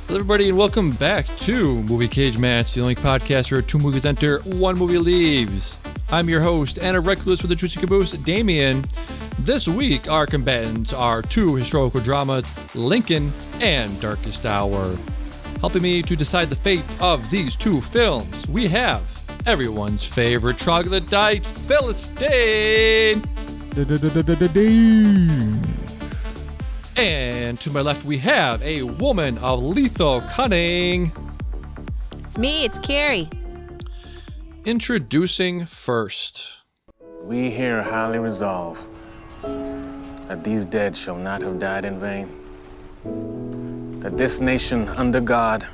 Hello, everybody, and welcome back to Movie Cage Match, the only podcast where two movies enter, one movie leaves. I'm your host, and a recluse with the Juicy Caboose, Damien. This week, our combatants are two historical dramas, Lincoln and Darkest Hour. Helping me to decide the fate of these two films, we have everyone's favorite troglodyte, Philistine. And to my left, we have a woman of lethal cunning. It's me, it's Carrie. Introducing first. We here highly resolve that these dead shall not have died in vain, that this nation under God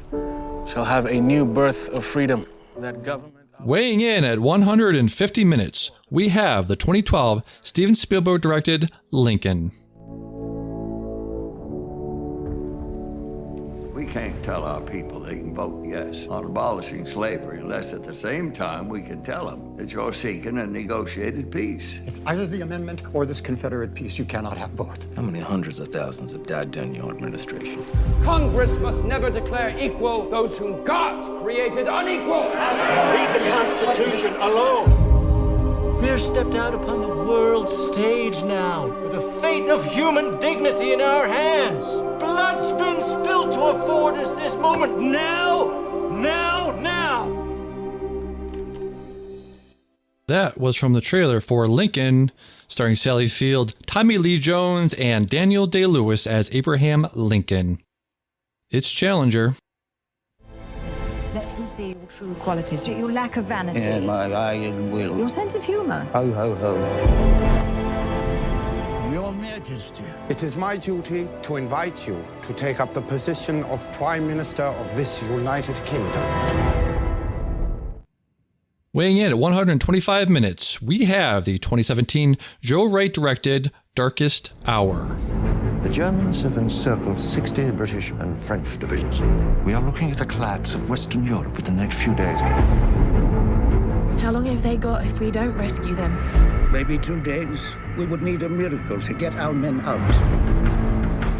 shall have a new birth of freedom, that government... Weighing in at 150 minutes, we have the 2012 Steven Spielberg-directed Lincoln. We can't tell our people they can vote yes on abolishing slavery unless at the same time we can tell them that you're seeking a negotiated peace. It's either the amendment or this Confederate peace. You cannot have both. How many hundreds of thousands have died during your administration? Congress must never declare equal those whom God created unequal. Leave the Constitution alone. We're stepped out upon the world stage now, with the fate of human dignity in our hands. Blood's been spilled to afford us this moment. Now! That was from the trailer for Lincoln, starring Sally Field, Tommy Lee Jones, and Daniel Day-Lewis as Abraham Lincoln. Its challenger. Let them see your true qualities, your lack of vanity. And my iron will. Your sense of humor. Ho, ho, ho. Your Majesty. It is my duty to invite you to take up the position of Prime Minister of this United Kingdom. Weighing in at 125 minutes, we have the 2017 Joe Wright-directed Darkest Hour. The Germans have encircled 60 British and French divisions. We are looking at a collapse of Western Europe within the next few days. How long have they got if we don't rescue them? Maybe 2 days. We would need a miracle to get our men out.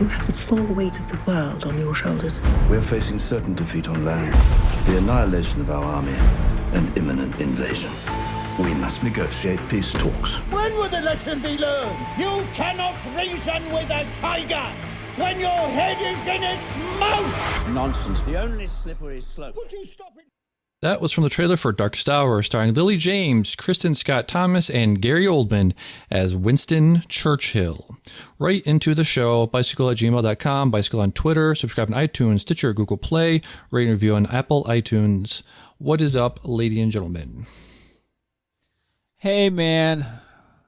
You have the full weight of the world on your shoulders. We're facing certain defeat on land, the annihilation of our army, and imminent invasion. We must negotiate peace talks. When will the lesson be learned? You cannot reason with a tiger when your head is in its mouth! Nonsense. The only slippery slope. Would you stop it? That was from the trailer for Darkest Hour, starring Lily James, Kristen Scott Thomas, and Gary Oldman as Winston Churchill. Right into the show, bicycle@gmail.com, bicycle on Twitter, subscribe on iTunes, Stitcher, Google Play, rate and review on Apple iTunes. What is up, ladies and gentlemen? Hey, man.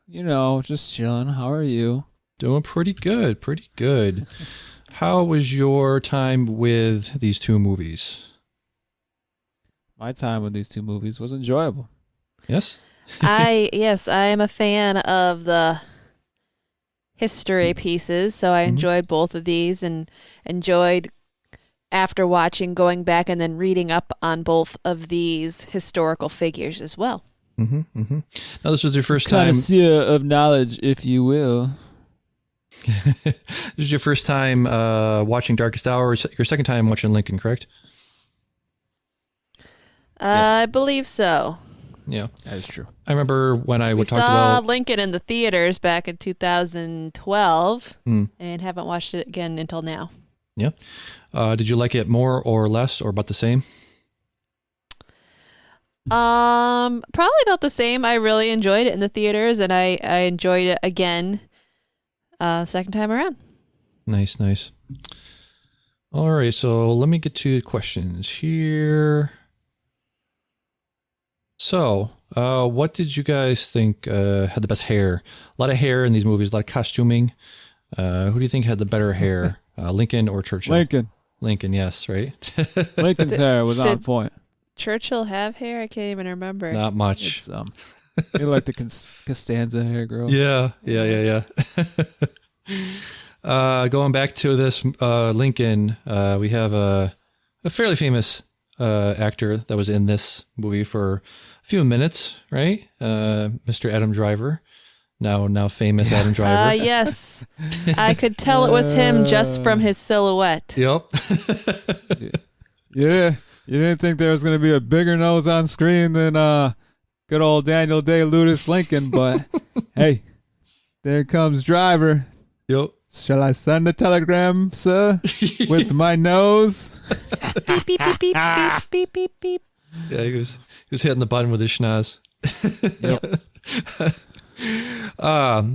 You know, just chilling. How are you? Doing pretty good, pretty good. How was your time with these two movies? My time with these two movies was enjoyable. Yes? I am a fan of the history pieces, so I enjoyed both of these and enjoyed, after watching, going back and then reading up on both of these historical figures as well. Now, this was your first time... Connoisseur of knowledge, if you will. This is your first time watching Darkest Hour, your second time watching Lincoln, correct? Yes. I believe so. Yeah, that is true. I remember when I talked about... We saw Lincoln in the theaters back in 2012 and haven't watched it again until now. Yeah. Did you like it more or less or about the same? Probably about the same. I really enjoyed it in the theaters, and I enjoyed it again second time around. Nice. All right, so let me get to questions here. So, what did you guys think had the best hair? A lot of hair in these movies, a lot of costuming. Who do you think had the better hair, Lincoln or Churchill? Lincoln, yes, right? Lincoln's hair was on point. Churchill have hair? I can't even remember. Not much. It's, you like the Costanza hair, girl. Yeah. Going back to this Lincoln, we have a fairly famous actor that was in this movie for a few minutes, right? Mr. Adam Driver. now famous Adam Driver. Yes. I could tell it was him just from his silhouette. Yep. Yeah. You didn't think there was going to be a bigger nose on screen than good old Daniel Day-Lewis Lincoln, but hey, there comes Driver. Yep. Shall I send a telegram, sir, with my nose? Beep, beep, beep, beep, beep, beep, beep, beep. Yeah, he was hitting the button with his schnoz. Yep.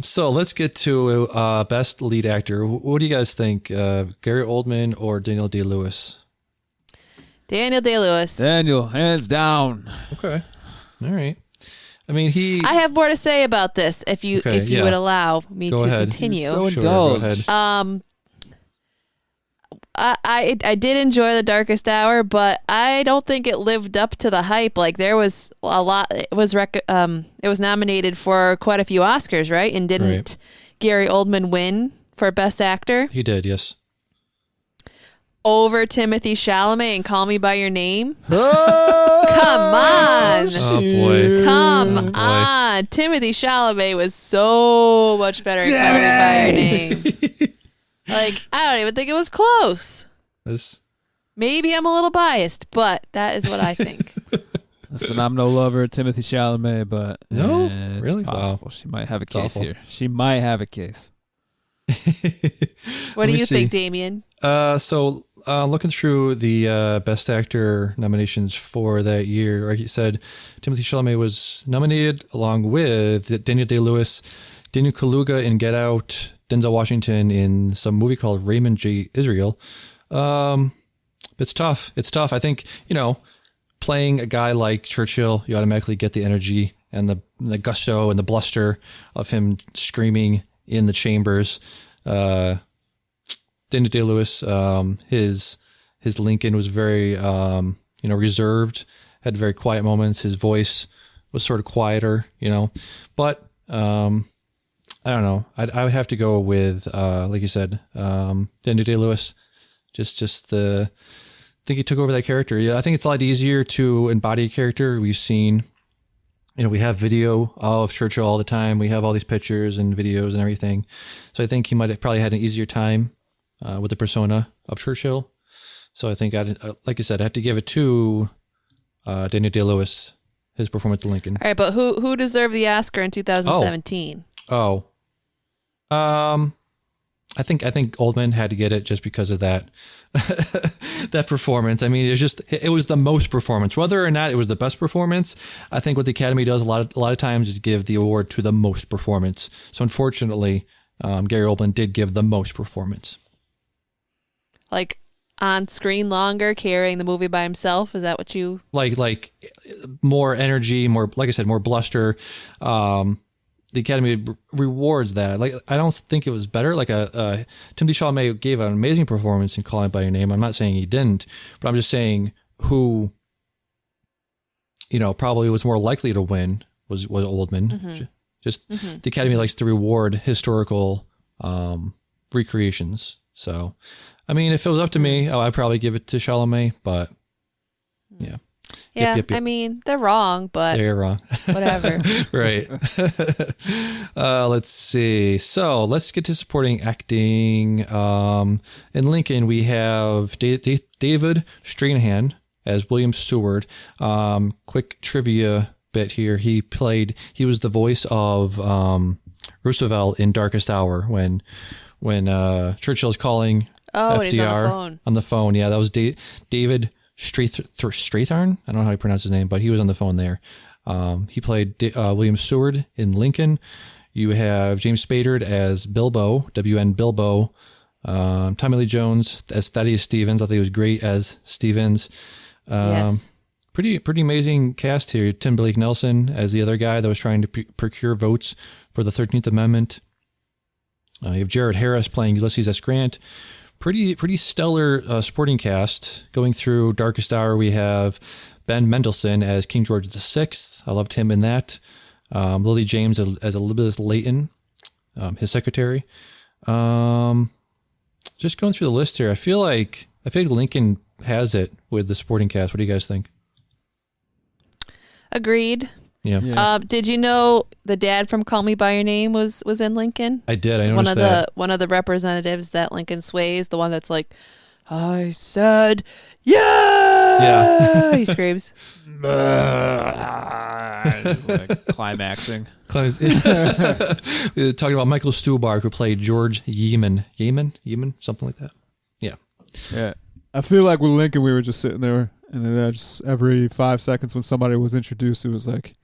So let's get to best lead actor. What do you guys think? Gary Oldman or Daniel Day-Lewis? Daniel Day-Lewis. Daniel, hands down. Okay. All right. I mean, I have more to say about this if you would allow me go to ahead. continue. You're so indulged. Go ahead. I did enjoy The Darkest Hour, but I don't think it lived up to the hype. Like there was a lot. It was nominated for quite a few Oscars, right? And didn't Gary Oldman win for Best Actor? He did, yes. Over Timothy Chalamet and Call Me by Your Name. Oh, come on! Oh boy! Come on! Timothy Chalamet was so much better in Call Me by Your Name. Like, I don't even think it was close. Maybe I'm a little biased, but that is what I think. Listen, I'm no lover of Timothy Chalamet, but no, it's really possible. Wow. She might have a case here. She might have a case. What do you think, Damien? So looking through the Best Actor nominations for that year, like you said, Timothy Chalamet was nominated along with Daniel Day-Lewis, Daniel Kaluuya in Get Out, Denzel Washington in some movie called Raymond J. Israel. It's tough. I think, playing a guy like Churchill, you automatically get the energy and the gusto and the bluster of him screaming in the chambers. Daniel Day-Lewis, his Lincoln was very, reserved, had very quiet moments. His voice was sort of quieter, but, I don't know. I would have to go with, like you said, Daniel Day-Lewis. I think he took over that character. Yeah, I think it's a lot easier to embody a character. We've seen, we have video of Churchill all the time. We have all these pictures and videos and everything. So I think he might have probably had an easier time with the persona of Churchill. So I think, like I said, I have to give it to Daniel Day-Lewis, his performance of Lincoln. All right, but who deserved the Oscar in 2017? I think Oldman had to get it just because of that that performance. I mean, it was the most performance. Whether or not it was the best performance, I think what the Academy does a lot of times is give the award to the most performance. So unfortunately, Gary Oldman did give the most performance. Like on screen longer, carrying the movie by himself. Is that what you like? More energy, more, like I said, more bluster. The Academy rewards that. Like, I don't think it was better. Like Timothy Chalamet gave an amazing performance in Calling By Your Name. I'm not saying he didn't, but I'm just saying who, probably was more likely to win was Oldman. Mm-hmm. The Academy likes to reward historical recreations. So, I mean, if it was up to me, I'd probably give it to Chalamet, but yeah. Yeah, Yep. I mean, they're wrong, but... They're wrong. Whatever. Right. Let's see. So let's get to supporting acting. In Lincoln, we have David Stranahan as William Seward. Quick trivia bit here. He was the voice of Roosevelt in Darkest Hour when Churchill's calling FDR on the phone. Yeah, that was David Strathairn. I don't know how to pronounce his name, but he was on the phone there. He played William Seward in Lincoln. You have James Spader as Bilbo, WN Bilbo. Tommy Lee Jones as Thaddeus Stevens. I think he was great as Stevens. Yes. Pretty amazing cast here. Tim Blake Nelson as the other guy that was trying to procure votes for the 13th Amendment. You have Jared Harris playing Ulysses S. Grant. Pretty stellar supporting cast. Going through Darkest Hour, we have Ben Mendelsohn as King George VI. I loved him in that. Lily James as Elizabeth Layton, his secretary. Just going through the list here, I feel like Lincoln has it with the supporting cast. What do you guys think? Agreed. Yeah. Did you know the dad from Call Me by Your Name was in Lincoln? I did. I noticed that. One of the representatives that Lincoln sways, the one that's like, I said, yeah. He screams. Like climaxing. Talking about Michael Stuhlbarg, who played George Yeaman, something like that. Yeah. Yeah. I feel like with Lincoln, we were just sitting there, and then just every 5 seconds when somebody was introduced, it was like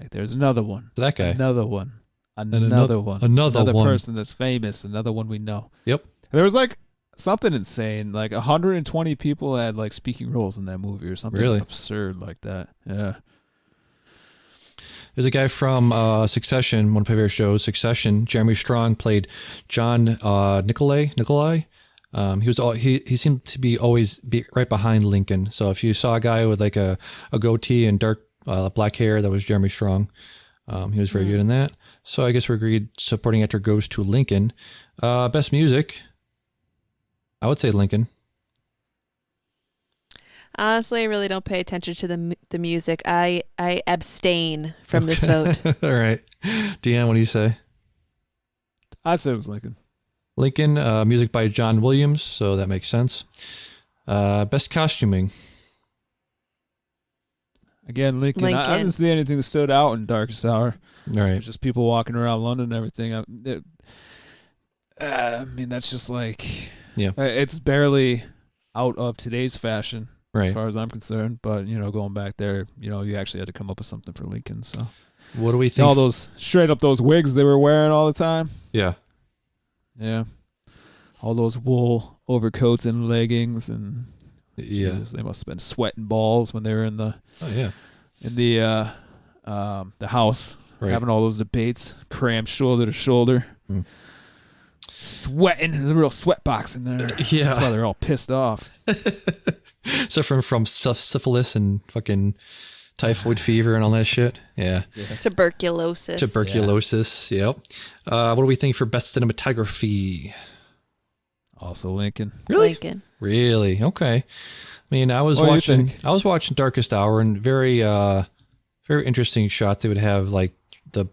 there's another one. That guy. Another one. Another one. Another one. Person that's famous. Another one we know. Yep. There was like something insane. Like 120 people had like speaking roles in that movie or something absurd like that. Yeah. There's a guy from Succession, one of my favorite shows, Succession. Jeremy Strong played John Nicolai. He seemed to be always right behind Lincoln. So if you saw a guy with like a goatee and dark black hair, that was Jeremy Strong. He was very good in that. So I guess we agreed supporting actor goes to Lincoln. Best music, I would say Lincoln. Honestly, I really don't pay attention to the music. I abstain from this vote. All right. Deanne, what do you say? I'd say it was Lincoln. Lincoln, music by John Williams, so that makes sense. Best costuming. Again, Lincoln. I didn't see anything that stood out in Darkest Hour. All right. Just people walking around London and everything. I mean, that's just like, it's barely out of today's fashion, as far as I'm concerned. But, going back there, you actually had to come up with something for Lincoln. So, what do we think? All those, straight up those wigs they were wearing all the time. Yeah. Yeah. All those wool overcoats and leggings and... Yeah, Jesus, they must have been sweating balls when they were in the house, having all those debates, crammed shoulder to shoulder, sweating. There's a real sweat box in there. Yeah, that's why they're all pissed off. Suffering from syphilis and fucking typhoid fever and all that shit. Yeah. Tuberculosis. Yep. What do we think for best cinematography? Also Lincoln. Really? Lincoln. Really? Okay. I mean, I was watching Darkest Hour, and very very interesting shots. They would have like the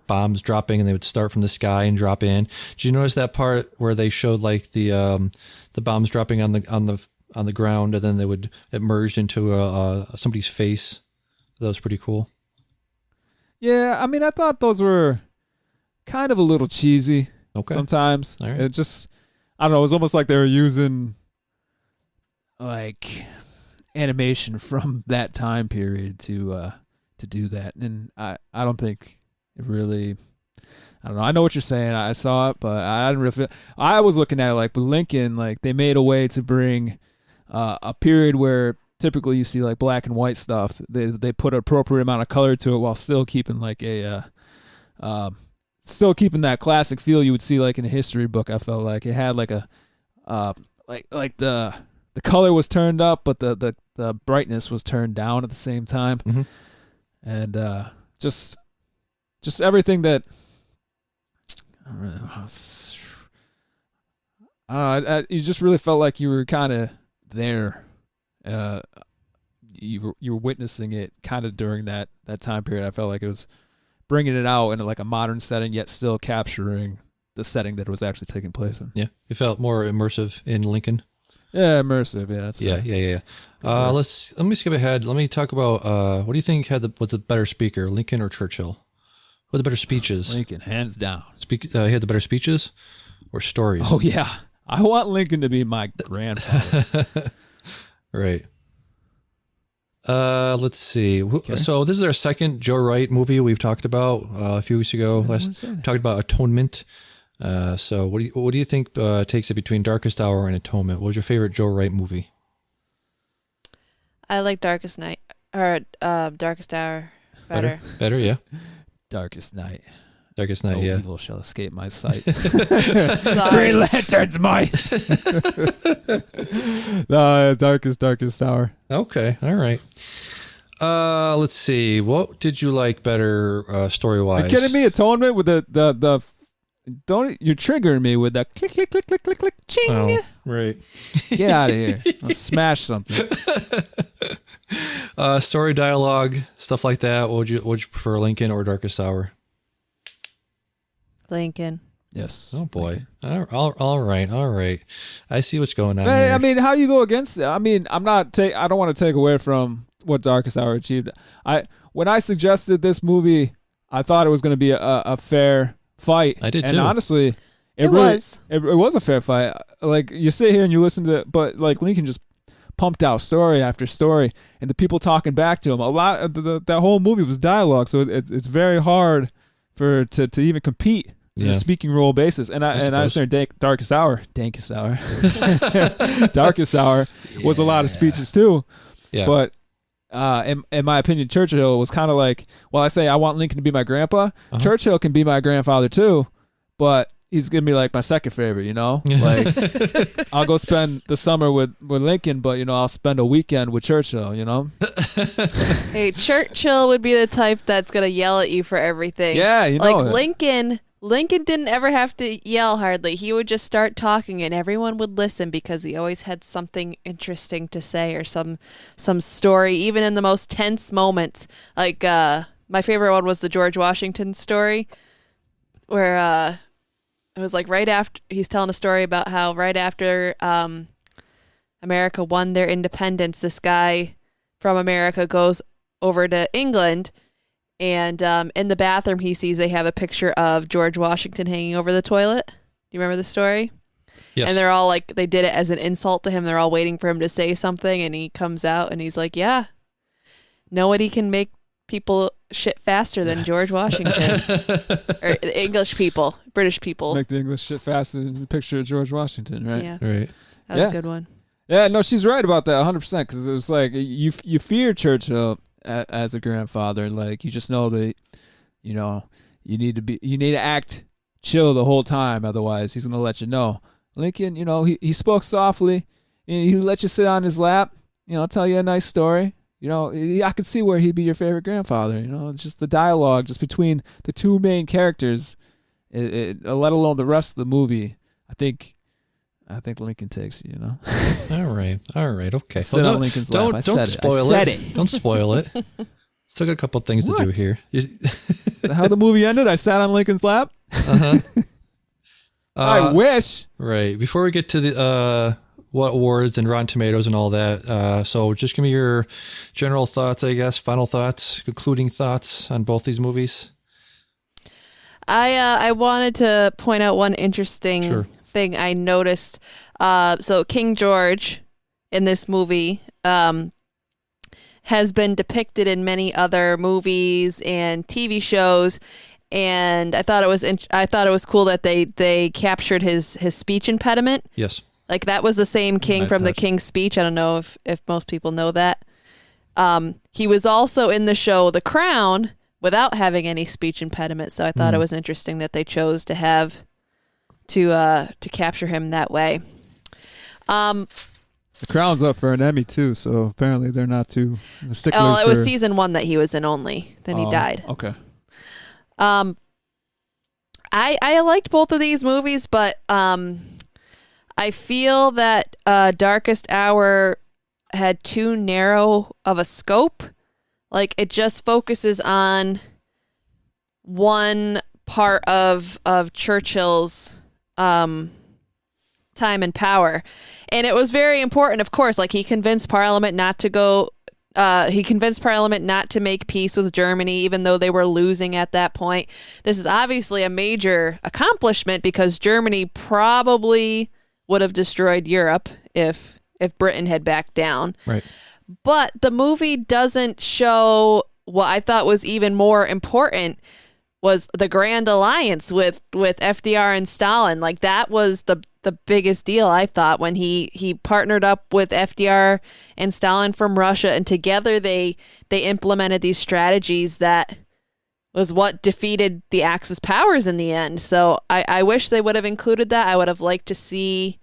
bombs dropping, and they would start from the sky and drop in. Did you notice that part where they showed like the bombs dropping on the ground, and then it merged into somebody's face? That was pretty cool. Yeah, I mean, I thought those were kind of a little cheesy. Okay. Sometimes it just, I don't know. It was almost like they were using like animation from that time period to do that, and I don't think it really. I don't know. I know what you're saying. I saw it, but I didn't really feel. I was looking at it like with Lincoln, like they made a way to bring a period where typically you see like black and white stuff. They put an appropriate amount of color to it while still keeping like still keeping that classic feel you would see like in a history book. I felt like it had like a like the color was turned up, but the brightness was turned down at the same time, and just everything that. You just really felt like you were kind of there. You were witnessing it kind of during that time period. I felt like it was bringing it out in like a modern setting, yet still capturing the setting that it was actually taking place in. Yeah, it felt more immersive in Lincoln. Yeah, immersive. Yeah, that's right. Yeah. Let me skip ahead. Let me talk about what do you think was the better speaker, Lincoln or Churchill? What are the better speeches? Lincoln, hands down. He had the better speeches or stories? Oh yeah, I want Lincoln to be my grandfather. Right. Let's see. Okay. So this is our second Joe Wright movie we've talked about a few weeks ago. We talked about Atonement. So what do you think takes it between Darkest Hour and Atonement? What was your favorite Joe Wright movie? I like Darkest Hour better. Better, yeah. Darkest Night, no yeah. Evil shall escape my sight. 3 lanterns, might. No, Darkest Hour. Okay, all right. Let's see. What did you like better story-wise? Are you kidding me? Atonement with the You're triggering me with that click, click, click, click, click, click, ching. Oh, right. Get out of here. I'll smash something. Story, dialogue, stuff like that. What would you prefer, Lincoln or Darkest Hour? Lincoln. Yes. Oh boy. All right. I see what's going on Man, here. I mean, how you go against it? I mean, I don't want to take away from what Darkest Hour achieved. When I suggested this movie, I thought it was going to be a fair fight. I did too. And honestly, it was a fair fight. Like, you sit here and you listen to it, but like Lincoln just pumped out story after story, and the people talking back to him. A lot of that whole movie was dialogue, so it's very hard to even compete in a speaking role basis. And I understand Darkest Hour Darkest Hour was a lot of speeches too. Yeah. But in my opinion, Churchill was kind of like, well, I say I want Lincoln to be my grandpa. Churchill can be my grandfather too, but he's gonna be like my second favorite, you know? Like, I'll go spend the summer with Lincoln, but, you know, I'll spend a weekend with Churchill, you know? Hey, Churchill would be the type that's gonna yell at you for everything. Yeah, you know. Like Lincoln didn't ever have to yell hardly. He would just start talking and everyone would listen because he always had something interesting to say or some story, even in the most tense moments. Like, my favorite one was the George Washington story, where it was like right after he's telling a story about how right after America won their independence, this guy from America goes over to England, and in the bathroom he sees they have a picture of George Washington hanging over the toilet. Do you remember the story? Yes. And they're all like, they did it as an insult to him. They're all waiting for him to say something, and he comes out and he's like, yeah, nobody can make people shit faster than George Washington. Or English people, British people. Make the English shit faster than the picture of George Washington, right? Yeah. Right. That was a good one. Yeah, no, she's right about that 100%, because it was like, you fear Churchill as a grandfather. Like, you just know that, you know, you need to act chill the whole time, otherwise he's going to let you know. Lincoln, you know, he spoke softly, and he let you sit on his lap, you know, tell you a nice story. You know, I could see where he'd be your favorite grandfather. You know, it's just the dialogue just between the two main characters, let alone the rest of the movie. I think Lincoln takes you. You know. All right, okay. Sit on Lincoln's lap. Don't spoil it. Don't spoil it. Still got a couple things to do here. How the movie ended? I sat on Lincoln's lap. I wish. Right. Before we get to the what awards and Rotten Tomatoes and all that, so just give me your general thoughts, I guess, final thoughts, concluding thoughts on both these movies. I wanted to point out one interesting thing I noticed. So King George in this movie has been depicted in many other movies and TV shows, and I thought it was cool that they captured his speech impediment. Yes. Like, that was the same king from the King's Speech. I don't know if most people know that. He was also in the show The Crown without having any speech impediment, so I thought it was interesting that they chose to have to capture him that way. The Crown's up for an Emmy too, so apparently they're not too sticklers. Oh, it was season 1 that he was in only. Then he died. Okay. I liked both of these movies, but I feel that Darkest Hour had too narrow of a scope. Like, it just focuses on one part of Churchill's time and power. And it was very important, of course. Like, he convinced Parliament not to make peace with Germany, even though they were losing at that point. This is obviously a major accomplishment because Germany probably would have destroyed Europe if Britain had backed down. Right. But the movie doesn't show what I thought was even more important was the Grand Alliance with FDR and Stalin. Like, that was the biggest deal, I thought, when he partnered up with FDR and Stalin from Russia, and together they implemented these strategies that was what defeated the Axis powers in the end. So I wish they would have included that. I would have liked to see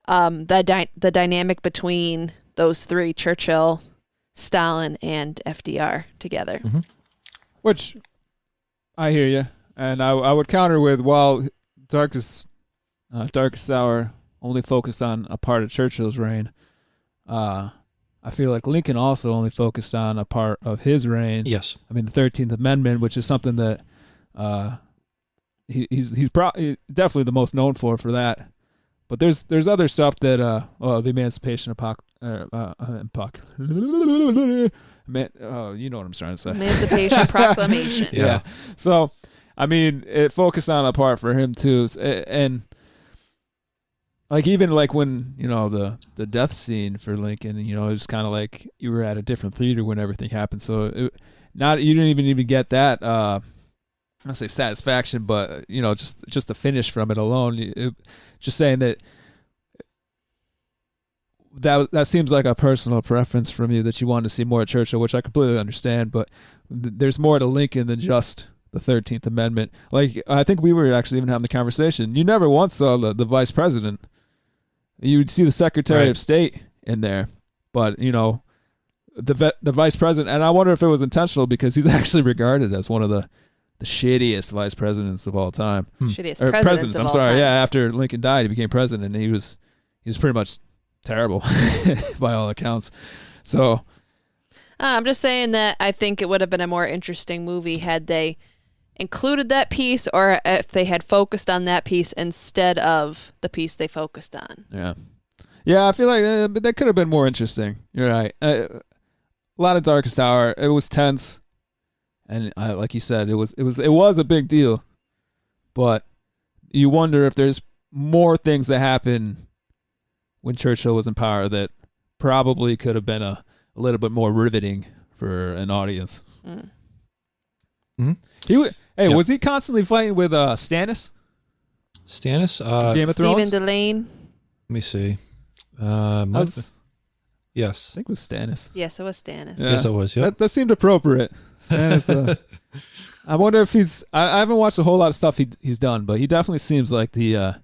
the dynamic between those three, Churchill, Stalin, and FDR together. Mm-hmm. Which, I hear you. And I would counter with, while Darkest Hour only focused on a part of Churchill's reign. I feel like Lincoln also only focused on a part of his reign. Yes. I mean, the 13th Amendment, which is something that he's probably definitely the most known for that. But there's other stuff that the Emancipation you know what I'm trying to say. Emancipation Proclamation. Yeah. So, I mean, it focused on a part for him too, and like even like when the death scene for Lincoln, it's kind of like you were at a different theater when everything happened. So you didn't even get that. I don't say satisfaction, but just the finish from it alone. Just saying that seems like a personal preference from you that you want to see more at Churchill, which I completely understand. But there's more to Lincoln than just the 13th Amendment. Like I think we were actually even having the conversation. You never once saw the vice president. You would see the Secretary of State in there, but the vice president, and I wonder if it was intentional because he's actually regarded as one of the shittiest vice presidents of all time. Shittiest presidents of all time. Yeah, after Lincoln died, he became president, and he was pretty much terrible by all accounts. So I'm just saying that I think it would have been a more interesting movie had they included that piece, or if they had focused on that piece instead of the piece they focused on. Yeah, I feel like that could have been more interesting. You're right. A lot of Darkest Hour. It was tense, and like you said, it was a big deal. But you wonder if there's more things that happen when Churchill was in power that probably could have been a little bit more riveting for an audience. Mm-hmm. Was he constantly fighting with Stannis? Stannis? Game of Thrones? Stephen Delane. Let me see. Yes. I think it was Stannis. Yes, it was Stannis. Yeah. Yes, it was. Yep. That seemed appropriate. Stannis. I wonder if I haven't watched a whole lot of stuff he's done, but he definitely seems like the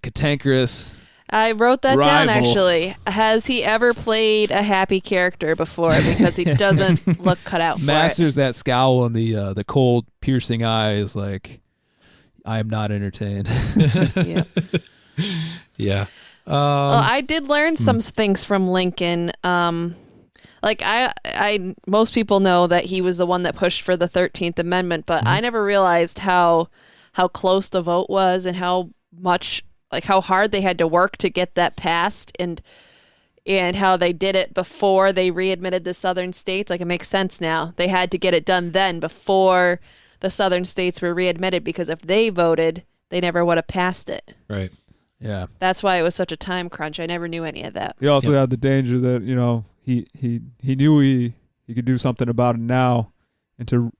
cantankerous. I wrote that down, rival. actually. Has he ever played a happy character before? Because he doesn't look cut out for Masters that scowl and the cold, piercing eyes, like, I am not entertained. Yeah. Well, I did learn some things from Lincoln. Like most people know that he was the one that pushed for the 13th Amendment, but I never realized how close the vote was and how much, like how hard they had to work to get that passed, and how they did it before they readmitted the southern states. Like, it makes sense now. They had to get it done then before the southern states were readmitted, because if they voted, they never would have passed it. Right. Yeah. That's why it was such a time crunch. I never knew any of that. He also had the danger that, he knew he could do something about it now, and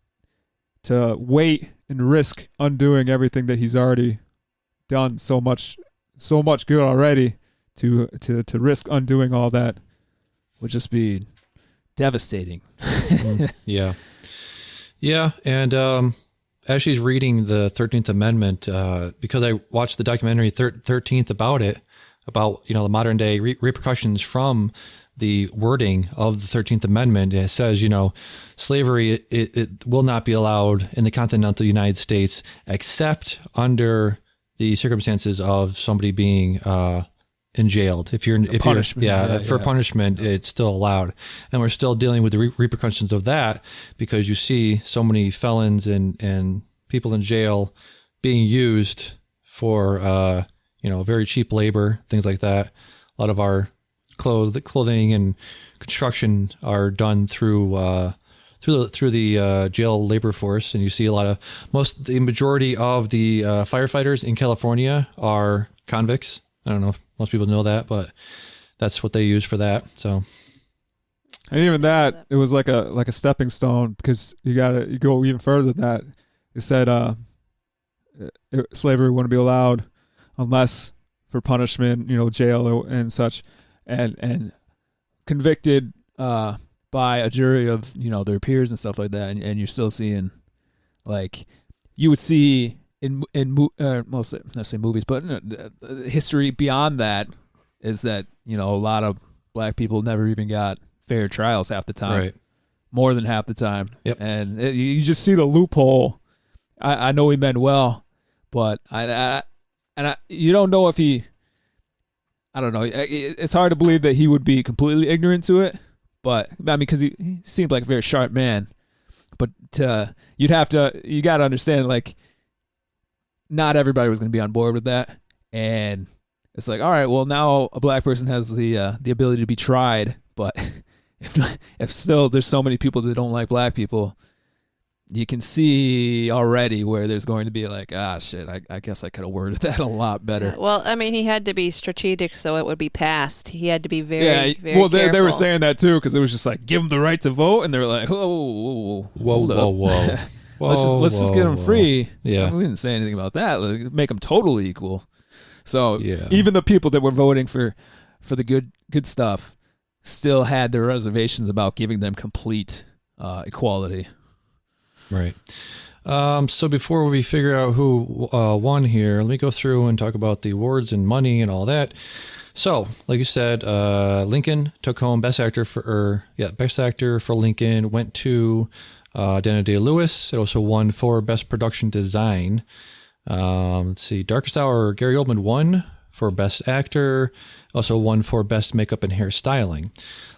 to wait and risk undoing everything that he's already done so much good already, to risk undoing all that would just be devastating. Yeah. And as she's reading the 13th Amendment, because I watched the documentary 13th about the modern day repercussions from the wording of the 13th Amendment, it says, slavery, it will not be allowed in the continental United States except under the circumstances of somebody being jailed. For punishment, it's still allowed. And we're still dealing with the repercussions of that, because you see so many felons and people in jail being used for, very cheap labor, things like that. A lot of our clothing and construction are done through the jail labor force, and you see the majority of the firefighters in California are convicts. I don't know if most people know that, but that's what they use for that. So, and even that, it was like a stepping stone, because you go even further than that. It said slavery wouldn't be allowed unless for punishment, jail and such, and convicted by a jury of their peers and stuff like that, and you're still seeing, like, you would see in mostly, not say movies, but history beyond that is that a lot of black people never even got fair trials half the time, right? More than half the time. Yep. And you just see the loophole. I know he meant well, but you don't know if he. I don't know. It's hard to believe that he would be completely ignorant to it, but I mean, because he seemed like a very sharp man. But you got to understand, like, not everybody was going to be on board with that, and it's like, all right, well, now a black person has the ability to be tried, but if still there's so many people that don't like black people, you can see already where there's going to be like, shit, I guess I could have worded that a lot better. Yeah, well, I mean, he had to be strategic so it would be passed. He had to be very, very well, careful. they were saying that too, because it was just like, give them the right to vote, and they were like, whoa. Let's just get them free. Yeah, we didn't say anything about that. Like, make them totally equal. So even the people that were voting for the good stuff still had their reservations about giving them complete equality. Right. So before we figure out who won here, let me go through and talk about the awards and money and all that. So, like you said, Lincoln took home Best Actor for Lincoln, went to Daniel Day-Lewis. It also won for Best Production Design. Let's see, Darkest Hour, Gary Oldman won for Best Actor. Also won for Best Makeup and Hair Styling.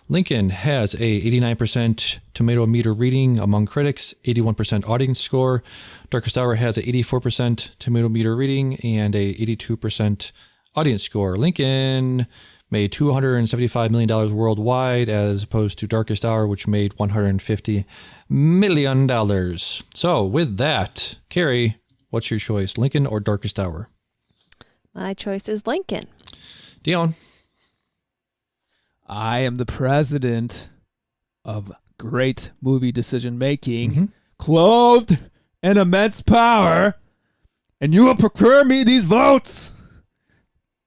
Lincoln has a 89% tomato meter reading among critics, 81% audience score. Darkest Hour has a 84% tomato meter reading and a 82% audience score. Lincoln made $275 million worldwide as opposed to Darkest Hour, which made $150 million. So with that, Carrie, what's your choice, Lincoln or Darkest Hour? My choice is Lincoln. Dion? I am the president of great movie decision making, clothed in immense power, and you will procure me these votes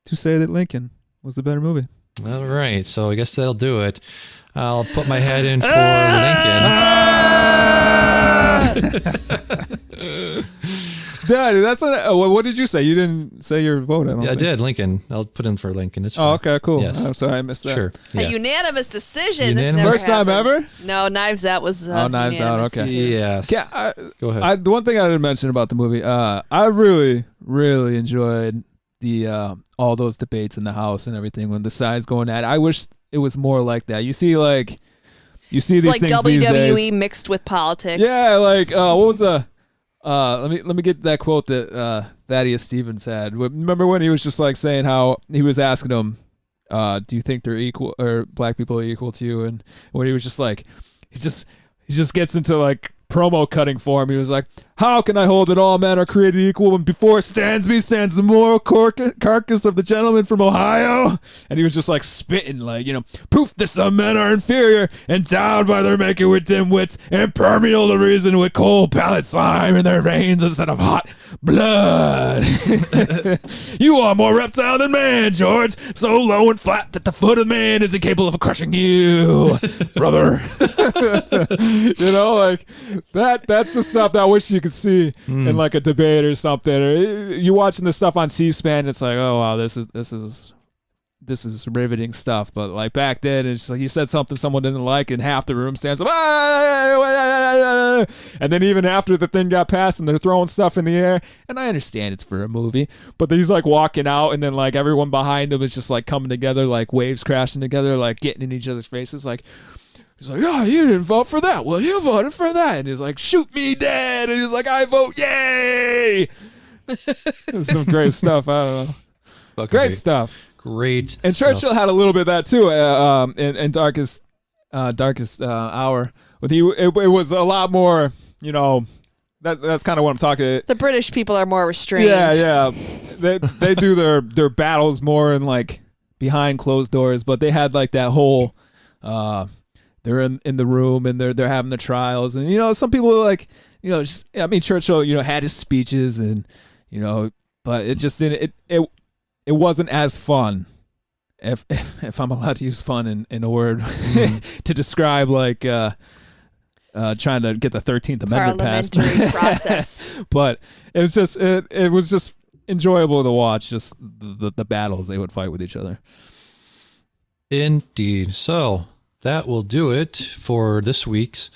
to say that Lincoln was the better movie. All right, so I guess that'll do it. I'll put my head in for Lincoln. Daddy, that's what did you say? You didn't say your vote. I did. Lincoln. I'll put in for Lincoln. It's fine. Oh, okay, cool. Yes. I'm sorry I missed that. Sure. A Yeah. unanimous decision. Unanimous? This never First time happens. ever? No, Knives Out was Knives Out, unanimous. okay. Yes. Yeah, Go ahead. The one thing I didn't mention about the movie, I really, really enjoyed the all those debates in the House and everything when the sides going at it. I wish it was more like that. You see It's these like things WWE these days. mixed with politics. Yeah, like what was the let me get that quote that Thaddeus Stevens had. Remember when he was just like saying how he was asking him, do you think they're equal or black people are equal to you? And when he was just like, he just gets into like promo cutting form. He was like, how can I hold that all men are created equal when before stands the moral carcass of the gentleman from Ohio? And he was just like spitting like, proof that some men are inferior, endowed by their maker with dim wits, impermeable to reason with cold palate slime in their veins instead of hot blood. You are more reptile than man, George, so low and flat that the foot of man is incapable of crushing you, brother. Like that's the stuff that I wish you could see in like a debate or something. Or you watching this stuff on C-SPAN, it's like, oh wow, this is riveting stuff. But like back then, it's just like you said something someone didn't like, and half the room stands up, and then even after the thing got passed, and they're throwing stuff in the air. And I understand it's for a movie, but he's like walking out, and then like everyone behind him is just like coming together, like waves crashing together, like getting in each other's faces, like. He's like, oh, you didn't vote for that. Well, you voted for that. And he's like, shoot me dead. And he's like, I vote yay. Some great stuff. I don't know. Great stuff. Great and stuff. Churchill had a little bit of that too in Darkest Hour. But it was a lot more, that's kind of what I'm talking. The British people are more restrained. Yeah. They do their battles more in like behind closed doors, but they had like that whole they're in the room and they're having the trials, and some people are like, Churchill had his speeches and but it just didn't it wasn't as fun, if I'm allowed to use fun in a word to describe like trying to get the 13th Amendment passed. Parliamentary process. But it was just enjoyable to watch, just the battles they would fight with each other. Indeed. So that will do it for this week's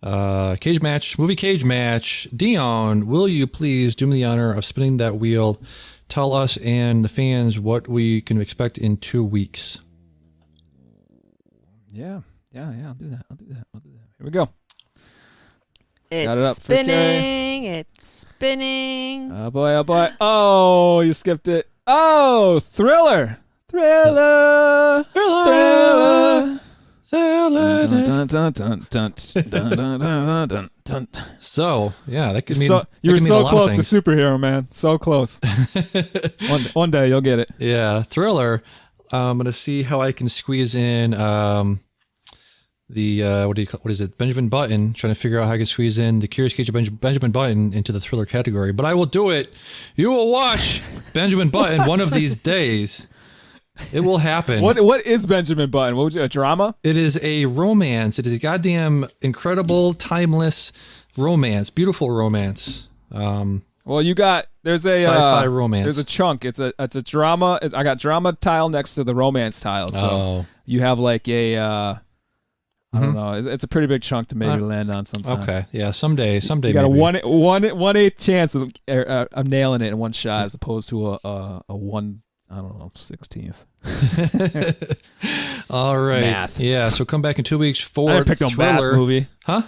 Cage match, movie cage match. Dion, will you please do me the honor of spinning that wheel? Tell us and the fans what we can expect in 2 weeks. Yeah, I'll do that. Here we go. Got it up. It's spinning. Oh boy. Oh, you skipped it. Oh, Thriller. Dun, dun, dun, dun, dun, dun, dun, dun. So, yeah, that could mean you're so close to superhero, man. So close. one day you'll get it. Yeah, Thriller. I'm gonna see how I can squeeze in what is it? Benjamin Button. Trying to figure out how I can squeeze in the Curious Cage of Benjamin Button into the Thriller category. But I will do it. You will watch Benjamin Button one of these days. It will happen. What is Benjamin Button? What would you, a drama? It is a romance. It is a goddamn incredible, timeless romance. Beautiful romance. Well, there's a sci-fi romance. There's a chunk. It's a drama. I got drama tile next to the romance tile. So you have like a I don't know. It's a pretty big chunk to maybe land on sometime. Okay, yeah, someday. You got maybe. a 1/8 chance of nailing it in one shot, as opposed to a 16th. All right. Math. Yeah, so come back in 2 weeks for I didn't pick Thriller. No math movie. Huh?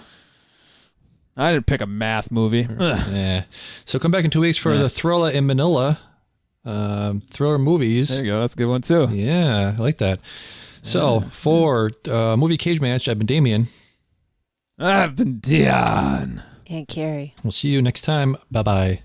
I didn't pick a math movie. Yeah. So come back in 2 weeks for the Thriller in Manila. Thriller movies. There you go. That's a good one too. Yeah, I like that. So for movie cage match, I've been Damien. I've been Dion. And Carrie. We'll see you next time. Bye-bye.